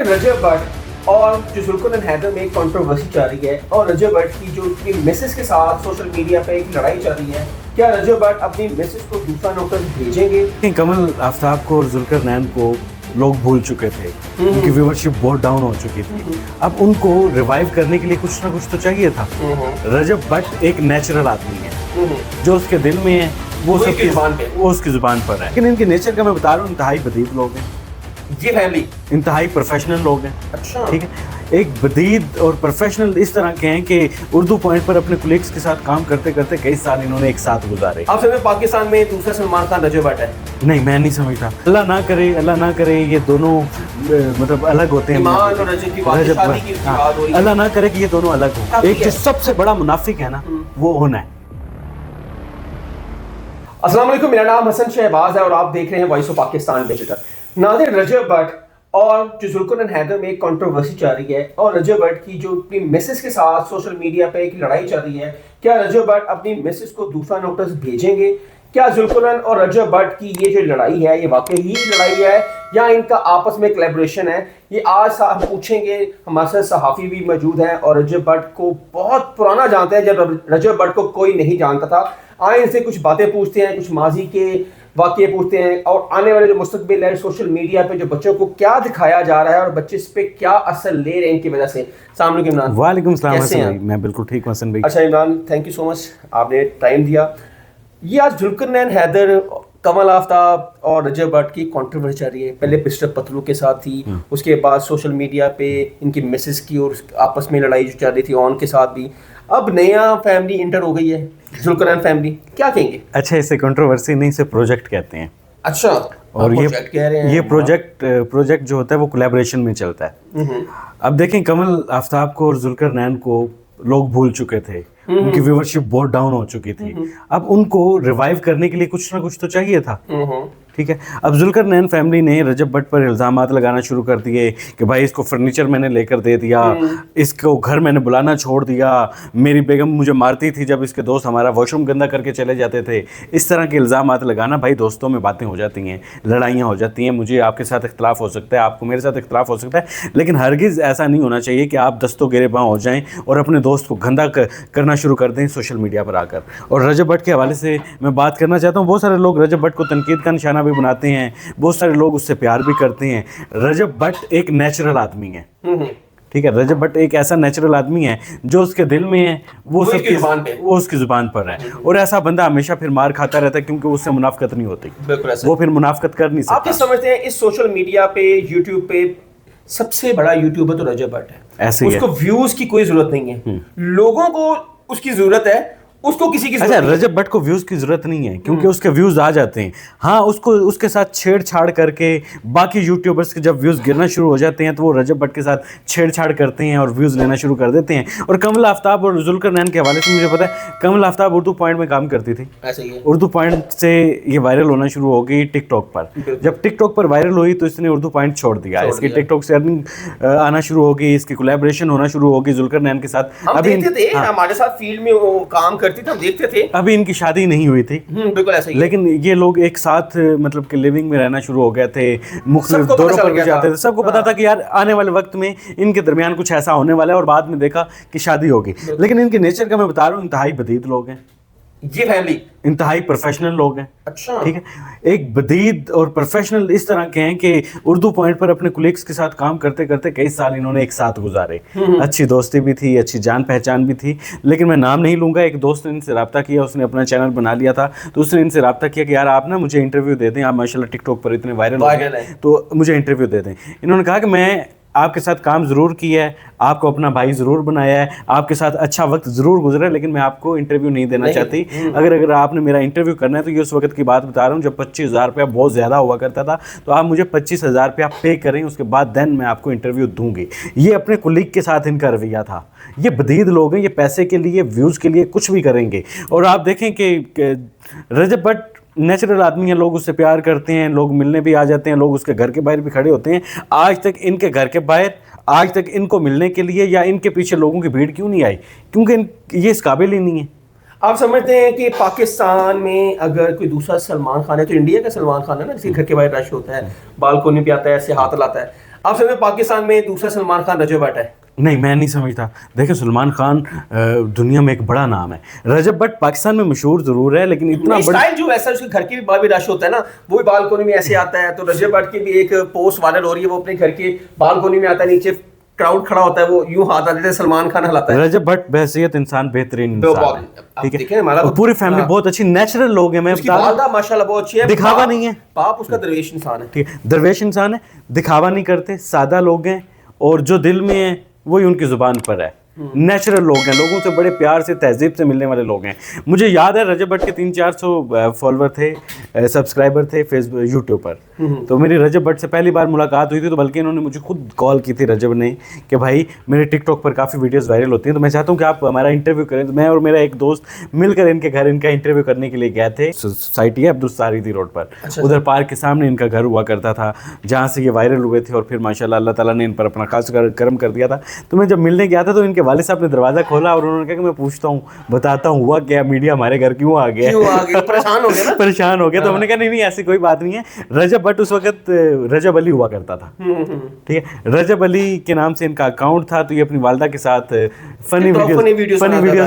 रजब भट्ट और जो जुल्करनैन हैदर में एक कंट्रोवर्सी चल रही है और रजब भट्ट की जो उसकी मिसेस के साथ सोशल मीडिया पे एक लड़ाई चल रही है। क्या रजब भट्ट अपनी मिसेस को दूसरा नौकर भेजेंगे? कमल आफ्ताब को और जुल्करनैन को लोग भूल चुके थे, उनकी व्यूवरशिप बहुत डाउन हो चुकी थी। अब उनको रिवाइव करने के लिए कुछ ना कुछ तो चाहिए था। रजब भट्ट एक नेचुरल आदमी है, जो उसके दिल में है वो उसकी जुबान पर है। लेकिन इनके नेचर का मैं बता रहा हूँ, इंतहाई बदीद लोग हैं। ये फैमिली इंतहाई प्रोफेशनल लोग हैं। अच्छा, ठीक है। एक बदीद और प्रोफेशनल इस तरह के हैं कि उर्दू पॉइंट पर अपने कुलीग्स के साथ काम करते करते कई साल इन्होंने एक साथ गुजारे। आप समझते पाकिस्तान में दूसरा सलमान खान रजब भट्ट है? नहीं, मैं नहीं समझता। अल्लाह ना करे ये दोनों मतलब अलग होते हैं। ईमान और रजब की बात, शादी की बात हो रही है। अल्लाह ना करे कि ये दोनों अलग हो। एक जो सबसे बड़ा मुनाफिक है ना, वो होना है। अस्सलाम वालेकुम, मेरा नाम हसन शहबाज है और आप देख रहे हैं वॉइस ऑफ पाकिस्तान विजिटर। नाज़रीन, रजब भट्ट और जो जुल्करनैन हैदर में एक कंट्रोवर्सी चल रही है और रजब भट्ट की जो अपनी मिसेस के साथ सोशल मीडिया पे एक लड़ाई चल रही है। क्या रजब भट्ट अपनी मिसेस को दूसरा नोटिस भेजेंगे? क्या जुल्करनैन और रजब भट्ट की ये जो लड़ाई है ये वाकई ही लड़ाई है या इनका आपस में कोलैबोरेशन है? ये आज हम पूछेंगे। हमारे साथ सहाफ़ी भी मौजूद हैं और रजब भट्ट को बहुत पुराना जानते हैं, जब रजब भट्ट को कोई नहीं जानता था। आए इनसे कुछ बातें पूछते हैं, कुछ माजी के वाक़ये पूछते हैं और आने वाले जो मुस्तक़बिल है सोशल मीडिया पे जो बच्चों को क्या दिखाया जा रहा है और बच्चे इस पे क्या असर ले रहे हैं इनकी वजह से। अस्सलाम वालेकुम इमरान। वालेकुम सलाम हसन भाई, मैं बिल्कुल ठीक हूं हसन भाई। अच्छा Imran, thank you so much, आपने टाइम दिया। ये आज जुल्करनैन हैदर, कमल आफ्ताब और रजब भट्ट की कंट्रोवर्सी चल रही है। पहले मिस्टर पतलू के साथ थी, उसके बाद सोशल मीडिया पे इनकी मिसेस की और आपस में लड़ाई जो चल रही थी ऑन के साथ भी। अब नया फैमिली इंटर हो गई है, जुल्करनैन फैमिली, क्या कहेंगे? अच्छा, इसे कंट्रोवर्सी नहीं, इसे प्रोजेक्ट कहते हैं। अच्छा, और ये प्रोजेक्ट कह रहे हैं। ये प्रोजेक्ट जो होता है वो कोलैबोरेशन में चलता है। अब देखें, कमल आफ्ताब को और जुल्करनैन को लोग भूल चुके थे, उनकी व्यूवरशिप बहुत डाउन हो चुकी थी। अब उनको रिवाइव करने के लिए कुछ ना कुछ तो चाहिए था। ठीक है। अब जुल्करनैन फैमिली ने रजब भट्ट पर इल्ज़ामात लगाना शुरू कर दिए कि भाई इसको फर्नीचर मैंने लेकर दे दिया, इसको घर मैंने बुलाना छोड़ दिया, मेरी बेगम मुझे मारती थी जब इसके दोस्त हमारा वॉशरूम गंदा करके चले जाते थे। इस तरह के इल्ज़ामात लगाना, भाई दोस्तों में बातें हो जाती हैं, लड़ाइयाँ हो जाती हैं, मुझे आपके साथ इख्तलाफ हो सकता है, आपको मेरे साथ इख्तलाफ हो सकता है, लेकिन हरगिज़ ऐसा नहीं होना चाहिए कि आप दस्तों गिरेबां हो जाएँ और अपने दोस्त को गंदा करना शुरू कर दें सोशल मीडिया पर आकर। और रजब भट्ट के हवाले से मैं बात करना चाहता हूँ, बहुत सारे लोग रजब भट्ट को तनकीद का निशाना भी बनाते हैं, बहुत सारे लोग उससे प्यार भी करते हैं। रजब भट्ट एक नेचुरल आदमी है। ठीक है। रजब भट्ट एक ऐसा नेचुरल आदमी है जो उसके दिल में है वो उसकी जुबान पर है। और ऐसा बंदा हमेशा फिर मार खाता रहता है क्योंकि उससे मुनाफकत नहीं होती। वो फिर मुनाफकत कर नहीं सकता। आप क्या समझते हैं इस सोशल मीडिया पे, यूट्यूब पे सबसे बड़ा यूट्यूबर तो रजब भट्ट है? ऐसे उसको व्यूज की कोई जरूरत नहीं है, लोगों को उसकी जरूरत है, उसको किसी की अच्छा, रजब भट्ट को व्यूज की जरूरत नहीं है क्योंकि उसके व्यूज आ जाते हैं। हाँ, उसको उसके साथ छेड़छाड़ करके बाकी यूट्यूबर्स के जब व्यूज गिरना शुरू हो जाते हैं तो वो रजब भट्ट के साथ छेड़छाड़ करते हैं और व्यूज लेना शुरू कर देते हैं। और कमल आफ्ताब और जुल्करनैन के हवाले से मुझे पता है, कमल आफ्ताब उर्दू पॉइंट में काम करती थी। ऐसे ही है। उर्दू पॉइंट से ये वायरल होना शुरू हो गई टिकटॉक पर। जब टिकटॉक पर वायरल हुई तो इसने उर्दू पॉइंट छोड़ दिया। इसकी टिकटॉक से अर्निंग आना शुरू हो गई, इसकी कोलैबोरेशन होना शुरू हो गई जुल्करनैन के साथ। अभी हमारे साथ फील्ड में वो काम करती थी, हम देखते थे। अभी इनकी शादी नहीं हुई थी, बिल्कुल ऐसा ही। लेकिन ये लोग एक साथ मतलब कि लिविंग में रहना शुरू हो गए थे, मुख्तलिफ दौरों पर भी जाते थे। सबको पता था कि यार आने वाले वक्त में इनके दरमियान कुछ ऐसा होने वाला है और बाद में देखा कि शादी होगी। लेकिन इनके नेचर का मैं बता रहा हूँ, इंतहाई बदीद लोग हैं। ये फैमिली इंतहाई प्रोफेशनल लोग हैं। अच्छा, ठीक है। एक बदीद और प्रोफेशनल इस तरह के हैं कि उर्दू पॉइंट पर अपने कुलीग्स के साथ काम करते करते कई साल इन्होंने एक साथ गुजारे। अच्छी दोस्ती भी थी, अच्छी जान पहचान भी थी, लेकिन मैं नाम नहीं लूँगा। एक दोस्त ने इनसे रब्ता किया, उसने अपना चैनल बना लिया था, तो उसने इनसे रब्ता किया कि यार आप ना मुझे इंटरव्यू दे दें, आप माशाल्लाह टिकटॉक पर इतने वायरल हो गए तो मुझे इंटरव्यू दे दें। इन्होंने कहा कि मैं आपके साथ काम ज़रूर किया है, आपको अपना भाई ज़रूर बनाया है, आपके साथ अच्छा वक्त ज़रूर गुजरा है, लेकिन मैं आपको इंटरव्यू नहीं देना चाहती। अगर आपने मेरा इंटरव्यू करना है तो ये उस वक्त की बात बता रहा हूँ जब 25,000 रुपया बहुत ज़्यादा हुआ करता था, तो आप मुझे 25,000 रुपया पे करें, उसके बाद देन मैं आपको इंटरव्यू दूंगी। ये अपने कुलीग के साथ इनका रवैया था। ये बदीद लोग हैं, ये पैसे के लिए, व्यूज़ के लिए कुछ भी करेंगे। और आप देखें कि रजब भट्ट नेचुरल आदमी है, लोग उससे प्यार करते हैं, लोग मिलने भी आ जाते हैं, लोग उसके घर के बाहर भी खड़े होते हैं। आज तक इनके घर के बाहर, आज तक इनको मिलने के लिए या इनके पीछे लोगों की भीड़ क्यों नहीं आई? क्योंकि ये इस काबिल ही नहीं है। आप समझते हैं कि पाकिस्तान में अगर कोई दूसरा सलमान खान है तो इंडिया का सलमान खान है ना, जिसके घर के बाहर रश होता है, बालकोनी पे आता है, ऐसे हाथ लाता है। आप समझे पाकिस्तान में दूसरा सलमान खान रजब भट्ट है? नहीं, मैं नहीं समझता। देखिए सलमान खान दुनिया में एक बड़ा नाम है। रजब भट्ट पाकिस्तान में मशहूर जरूर है, लेकिन इतना बड़ा स्टाइल जो ऐसा, उसके घर के भी बाहर भी रश होता है ना, वो भी बालकोनी में ऐसे आता है। तो रजब भट्ट की भी एक पोस्ट वायरल हो रही है, वो अपने घर के बालकोनी में आता है, नीचे क्राउड खड़ा होता है, वो यूं हाथ आते थे, सलमान खान हिलाता है। रजब भट्ट बहैसियत इंसान बेहतरीन इंसान है, ठीक है। हमारा और पूरी फैमिली बहुत अच्छी नेचुरल लोग हैं। मैं उसकी वालदा माशाल्लाह बहुत अच्छी है, दिखावा नहीं है। बाप उसका दरवेश इंसान है, ठीक है, दरवेश इंसान है, दिखावा नहीं करते, सादा लोग हैं, और जो दिल में है वही उनकी जुबान पर है। नेचुरल लोग हैं, लोगों से बड़े प्यार से तहजीब से मिलने वाले लोग हैं। मुझे याद है रजब भट्ट के 300-400 फॉलोअर थे, सब्सक्राइबर थे फेसबुक यूट्यूब पर। तो मेरी रजब भट्ट से पहली बार मुलाकात हुई थी, तो बल्कि इन्होंने मुझे खुद कॉल की थी रजब ने कि भाई मेरे टिकटॉक पर काफ़ी वीडियोस वायरल होती हैं, तो मैं चाहता हूँ कि आप हमारा इंटरव्यू करें। तो मैं और मेरा एक दोस्त मिलकर इनके घर इनका इंटरव्यू करने के लिए गए थे। सोसाइटी है अब्दुल रोड पर, उधर पार्क के सामने इनका घर हुआ करता था, जहाँ से ये वायरल हुए थे। और फिर माशाल्लाह अल्लाह ताला ने इन पर अपना खास करम कर दिया था। तो मैं जब मिलने गया था तो इनके वालिद साहब ने दरवाज़ा खोला और उन्होंने कहा कि मैं पूछता हूँ, बताता हूँ हुआ क्या, मीडिया हमारे घर क्यों आ गया? परेशान हो गया ना? परेशान हो गया। तो हमने कहा नहीं ऐसी कोई बात नहीं है। रजब भट्ट उस वक्त रजब अली हुआ करता था, ठीक है, रजब अली के नाम से इनका अकाउंट था। तो ये अपनी वालदा के साथ फनी वीडियोस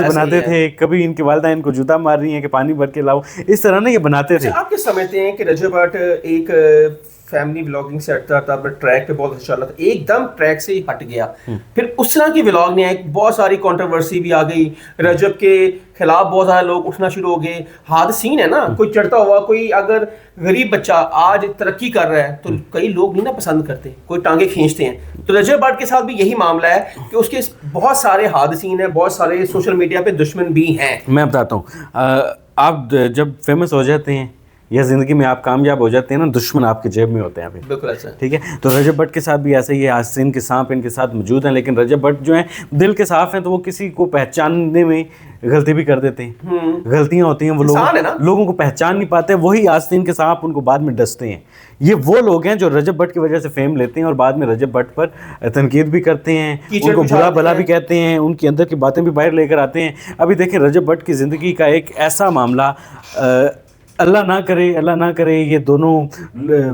बनाते थे। कभी इनकी वालदा इनको जूता मार रही है कि पानी भर के लाओ, इस तरह ना ये बनाते थे। आप क्या समझते हैं कि रजब भट्ट एक फैमिली व्लॉगिंग से हटता था, बट ट्रैक पे बहुत अच्छा चल रहा था, एकदम ट्रैक से ही हट गया, फिर उस तरह की व्लॉग नहीं आई, बहुत सारी कंट्रोवर्सी भी आ गई, रजब के खिलाफ बहुत सारे लोग उठना शुरू हो गए। हाथ सीन है ना, कोई चढ़ता हुआ, कोई अगर गरीब बच्चा आज तरक्की कर रहा है तो कई लोग नहीं ना पसंद करते, कोई टांगे खींचते हैं। तो रजब भट्ट के साथ भी यही मामला है कि उसके बहुत सारे हादसीन हैं, बहुत सारे सोशल मीडिया पे दुश्मन भी हैं। मैं बताता हूँ, आप जब फेमस हो जाते हैं या जिंदगी में आप कामयाब हो जाते हैं ना, दुश्मन आपके जेब में होते हैं अभी, बिल्कुल ऐसा, ठीक है। तो रजब भट्ट के साथ भी ऐसे ही है, आस्तीन के सांप इनके साथ मौजूद हैं, लेकिन रजब भट्ट जो हैं दिल के साफ हैं, तो वो किसी को पहचानने में गलती भी कर देते हैं, गलतियां होती हैं, वो लोगों को पहचान नहीं पाते, वही आस्तीन के सांप उनको बाद में डसते हैं। ये वो लोग हैं जो रजब भट्ट की वजह से फेम लेते हैं और बाद में रजब भट्ट पर तनकीद भी करते हैं, उनको बुरा भला भी कहते हैं, उनकी अंदर की बातें भी बाहर लेकर आते हैं। अभी देखें रजब भट्ट की ज़िंदगी का एक ऐसा मामला, अल्लाह ना करे ये दोनों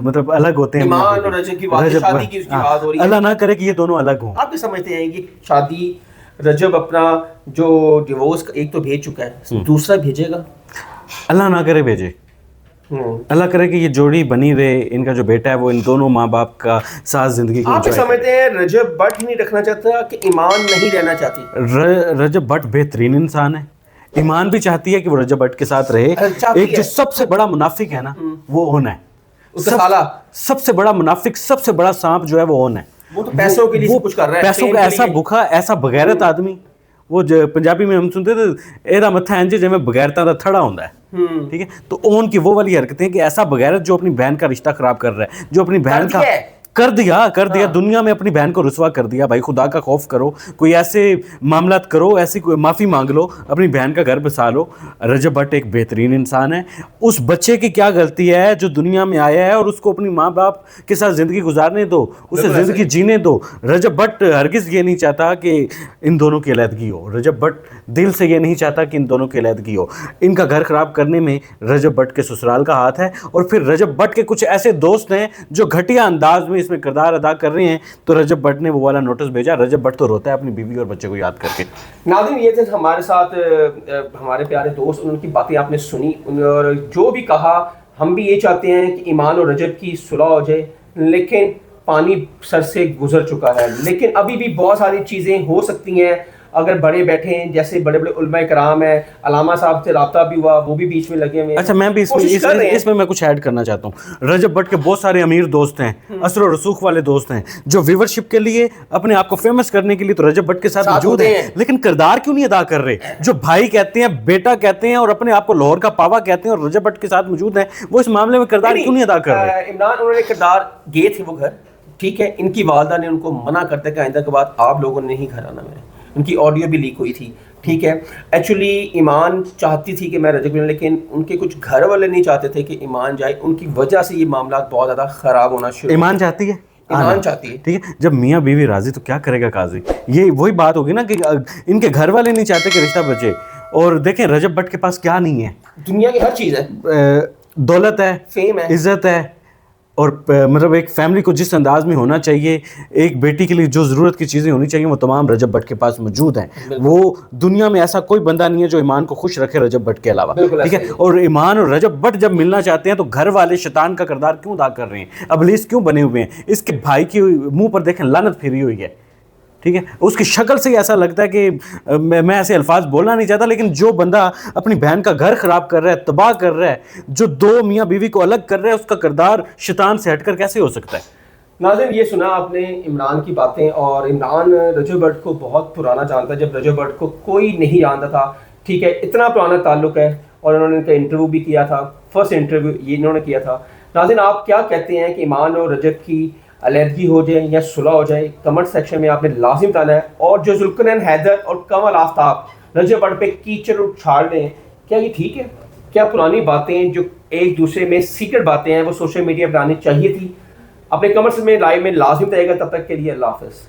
मतलब अलग होते हैं। ईमान और रजब की बात, शादी की उसकी बात हो रही है, अल्लाह ना करे कि ये दोनों अलग हों। आप क्या समझते हैं कि शादी रजब अपना जो डिवोर्स एक तो भेज चुका है, दूसरा भेजेगा? अल्लाह ना करे भेजे, अल्लाह करे कि ये जोड़ी बनी रहे, इनका जो बेटा है वो इन दोनों माँ बाप का साथ जिंदगी को। आप समझते हैं रजब भट्ट ही नहीं रखना चाहता कि ईमान नहीं रहना चाहती? रजब भट्ट बेहतरीन इंसान है, ईमान भी चाहती है कि वो रजब भट्ट के साथ रहे। एक जो सबसे बड़ा मुनाफिक है ना वो ओन है, सबसे बड़ा मुनाफिक, सबसे बड़ा सांप जो है वो ओन है। वो तो पैसों के लिए कुछ कर रहा है, पैसों का ऐसा भूखा, ऐसा बगैरत आदमी। वो पंजाबी में हम सुनते थे, एदा मत्था इंज जिवें बगैरता दा थड़ा होंदा है, ठीक है। तो ओन की वो वाली हरकतें कि ऐसा बगैरत जो अपनी बहन का रिश्ता खराब कर रहा है, जो अपनी बहन का कर दिया दुनिया में अपनी बहन को रुसवा कर दिया। भाई खुदा का खौफ करो, कोई ऐसे मामलात करो, ऐसी कोई माफ़ी मांग लो, अपनी बहन का घर बसा लो। रजब भट्ट एक बेहतरीन इंसान है। उस बच्चे की क्या गलती है जो दुनिया में आया है, और उसको अपनी माँ बाप के साथ ज़िंदगी गुजारने दो, उसे ज़िंदगी जीने दो। रजब भट्ट हरगिज़ ये नहीं चाहता कि इन दोनों की अलहदगी हो, रजब भट्ट दिल से ये नहीं चाहता कि इन दोनों की अलहदगी हो। इनका घर ख़राब करने में रजब भट्ट के ससुराल का हाथ है, और फिर रजब भट्ट के कुछ ऐसे दोस्त हैं जो घटिया अंदाज में इसमें किरदार अदा कर रहे हैं। तो रजब भट्ट ने वो वाला नोटिस भेजा। रजब भट्ट तो रोता है अपनी बीवी और बच्चे को याद करके। नाज़रीन, ये थे हमारे साथ हमारे प्यारे दोस्त, उनकी बातें आपने सुनी, और जो भी कहा, हम भी ये चाहते हैं कि ईमान और रजब की सुलह हो जाए, लेकिन पानी सर से गुजर चुका है। लेकिन अभी भी बहुत सारी चीज़ें हो सकती हैं अगर बड़े बैठे हैं, जैसे बड़े बड़े उलमा कराम है, अलामा साहब से राब्ता भी हुआ, वो भी बीच में लगे हुए। अच्छा, मैं भी इसमें मैं कुछ ऐड करना चाहता हूँ। रजब भट्ट के बहुत सारे अमीर दोस्त हैं, असर और रसूख वाले दोस्त हैं, जो व्यूवरशिप के लिए, अपने आप को फेमस करने के लिए तो रजब भट्ट के साथ मौजूद हैं, लेकिन किरदार क्यों नहीं अदा कर रहे? जो भाई कहते हैं, बेटा कहते हैं, और अपने आप को लाहौर का पावा कहते हैं, और रजब भट्ट के साथ मौजूद हैं, वो इस मामले में किरदार क्यों नहीं अदा कर रहे? इमरान, उन्होंने किरदार गए थे वो घर, ठीक है, इनकी वालदा ने उनको मना करते कि आइंदा के बाद आप लोगों ने नहीं घर आना। मेरे उनकी ऑडियो भी लीक हुई थी, ठीक है। एक्चुअली ईमान चाहती थी कि मैं रजब, लेकिन उनके कुछ घर वाले नहीं चाहते थे कि ईमान जाए, उनकी वजह से ये मामला बहुत ज़्यादा ख़राब होना शुरू। ईमान चाहती है, ईमान चाहती है, ठीक है। जब मियाँ बीवी राजी तो क्या करेगा काजी? ये वही बात होगी ना कि इनके घर वाले नहीं चाहते कि रिश्ता बचे। और देखें रजब भट्ट के पास क्या नहीं है, दुनिया की हर चीज़ है, दौलत है, फेम है, इज्जत है, और मतलब एक फैमिली को जिस अंदाज में होना चाहिए, एक बेटी के लिए जो ज़रूरत की चीज़ें होनी चाहिए वो तमाम रजब भट्ट के पास मौजूद हैं। वो दुनिया में ऐसा कोई बंदा नहीं है जो ईमान को खुश रखे रजब भट्ट के अलावा, ठीक है। और ईमान और रजब भट्ट जब मिलना चाहते हैं तो घर वाले शैतान का किरदार क्यों अदा कर रहे हैं, अबलीस क्यों बने हुए हैं? इसके भाई की मुंह पर देखें लानत फिरी हुई है, ठीक है। उसकी शक्ल से ही ऐसा लगता है कि मैं ऐसे अल्फाज बोलना नहीं चाहता, लेकिन जो बंदा अपनी बहन का घर खराब कर रहा है, तबाह कर रहा है, जो दो मियाँ बीवी को अलग कर रहा है, उसका किरदार शैतान से हटकर कैसे हो सकता है? नाज़रीन, ये सुना आपने इमरान की बातें, और इमरान रजब भट्ट को बहुत पुराना जानता है, जब रजब भट्ट को कोई नहीं जानता था, ठीक है। इतना पुराना ताल्लुक है, और उन्होंने इनका इंटरव्यू भी किया था, फर्स्ट इंटरव्यू ये इन्होंने किया था। नाज़रीन, आप क्या कहते हैं कि ईमान और रजब की अलहदगी हो जाए या सुलह हो जाए? कमेंट सेक्शन में आपने लाजिम बताना है। और जो जुल्करनैन हैदर और कमल आफ्ताब रजब भट्ट पे कीचड़ उछाल रहे हैं, क्या ये ठीक है? क्या पुरानी बातें जो एक दूसरे में सीक्रेट बातें हैं वो सोशल मीडिया पर आनी चाहिए थी? अपने कमेंट्स में लाइव में लाजिम बताइएगा। तब तक के लिए अल्लाह हाफ़िज़।